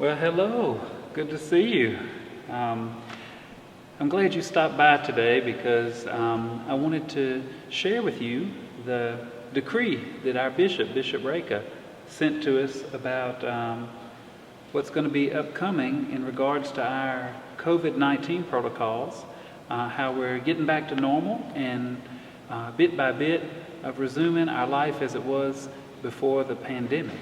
Well, hello. Good to see you. I'm glad you stopped by today because I wanted to share with you the decree that our Bishop Raica, sent to us about what's going to be upcoming in regards to our COVID-19 protocols, how we're getting back to normal and bit by bit of resuming our life as it was before the pandemic.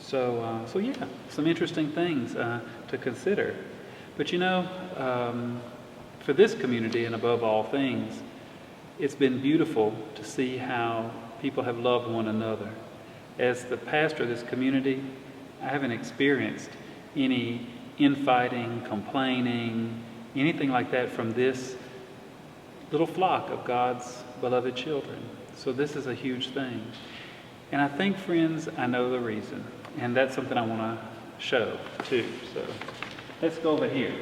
So yeah, some interesting things to consider. But you know, for this community and above all things, it's been beautiful to see how people have loved one another. As the pastor of this community, I haven't experienced any infighting, complaining, anything like that from this little flock of God's beloved children. So this is a huge thing. And I think, friends, I know the reason. And that's something I want to show too. So let's go over here.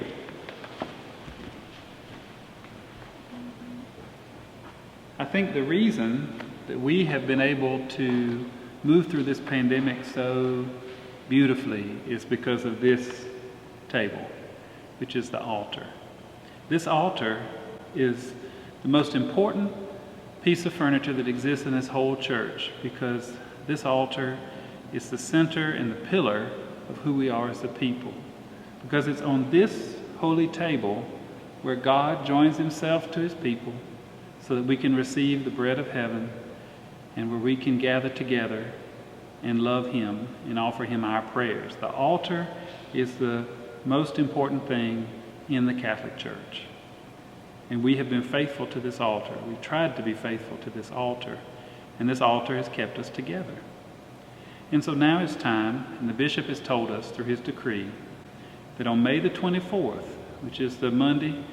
I think the reason that we have been able to move through this pandemic so beautifully is because of this table, which is the altar. This altar is the most important piece of furniture that exists in this whole church, because this altar is the center and the pillar of who we are as a people. Because it's on this holy table where God joins himself to his people so that we can receive the bread of heaven, and where we can gather together and love him and offer him our prayers. The altar is the most important thing in the Catholic Church. And we have been faithful to this altar. We've tried to be faithful to this altar, and this altar has kept us together. And so now it's time, and the bishop has told us through his decree, that on May the 24th, which is the Monday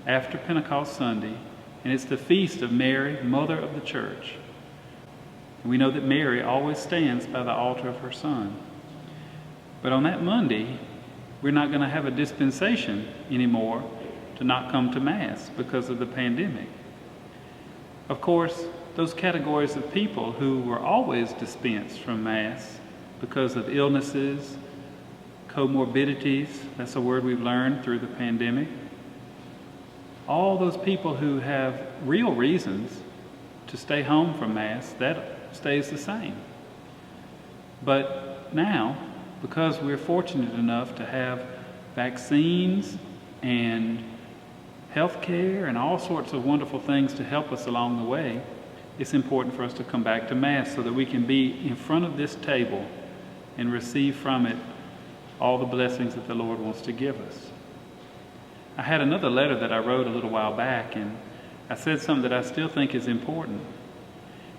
after Pentecost Sunday, and it's the feast of Mary, Mother of the Church. And we know that Mary always stands by the altar of her Son. But on that Monday, we're not going to have a dispensation anymore to not come to Mass because of the pandemic. Of course, those categories of people who were always dispensed from Mass because of illnesses, comorbidities, that's a word we've learned through the pandemic. All those people who have real reasons to stay home from Mass, that stays the same. But now, because we're fortunate enough to have vaccines and health care and all sorts of wonderful things to help us along the way, it's important for us to come back to Mass so that we can be in front of this table and receive from it all the blessings that the Lord wants to give us. I had another letter that I wrote a little while back, and I said something that I still think is important.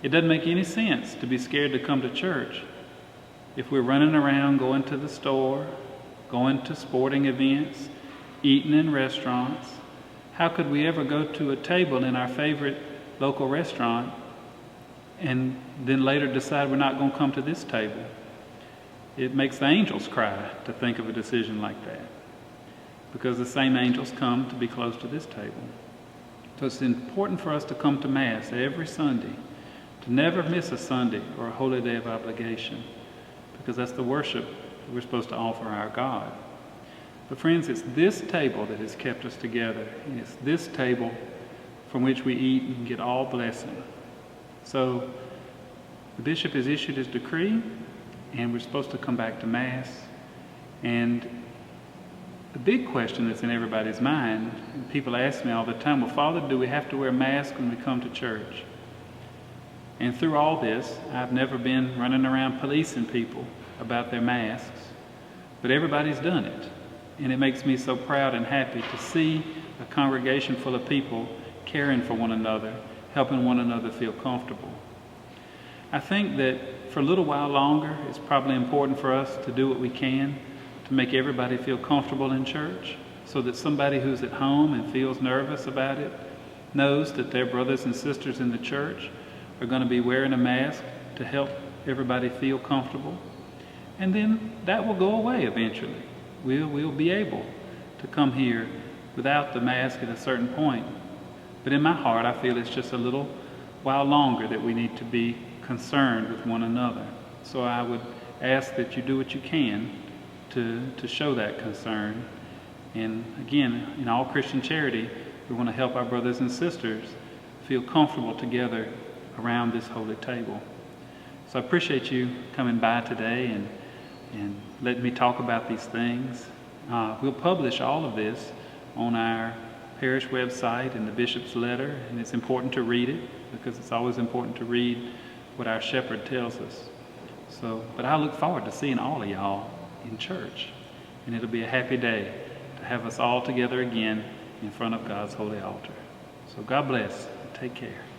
It doesn't make any sense to be scared to come to church if we're running around, going to the store, going to sporting events, eating in restaurants. How could we ever go to a table in our favorite local restaurant and then later decide we're not going to come to this table? It makes the angels cry to think of a decision like that, because the same angels come to be close to this table. So it's important for us to come to Mass every Sunday, to never miss a Sunday or a holy day of obligation, because that's the worship that we're supposed to offer our God. But friends, it's this table that has kept us together, and it's this table from which we eat and get all blessing. So the bishop has issued his decree, and we're supposed to come back to Mass. And the big question that's in everybody's mind, and people ask me all the time, well, Father, do we have to wear masks when we come to church? And through all this, I've never been running around policing people about their masks, but everybody's done it. And it makes me so proud and happy to see a congregation full of people caring for one another, helping one another feel comfortable. I think that for a little while longer, it's probably important for us to do what we can to make everybody feel comfortable in church, so that somebody who's at home and feels nervous about it knows that their brothers and sisters in the church are going to be wearing a mask to help everybody feel comfortable. And then that will go away eventually. We'll be able to come here without the mask at a certain point. But in my heart, I feel it's just a little while longer that we need to be concerned with one another. So I would ask that you do what you can to show that concern. And again, in all Christian charity, we want to help our brothers and sisters feel comfortable together around this holy table. So I appreciate you coming by today and letting me talk about these things. We'll publish all of this on our parish website and the bishop's letter, and it's important to read it because it's always important to read what our shepherd tells us. But I look forward to seeing all of y'all in church, and it'll be a happy day to have us all together again in front of God's holy altar. So God bless. Take care.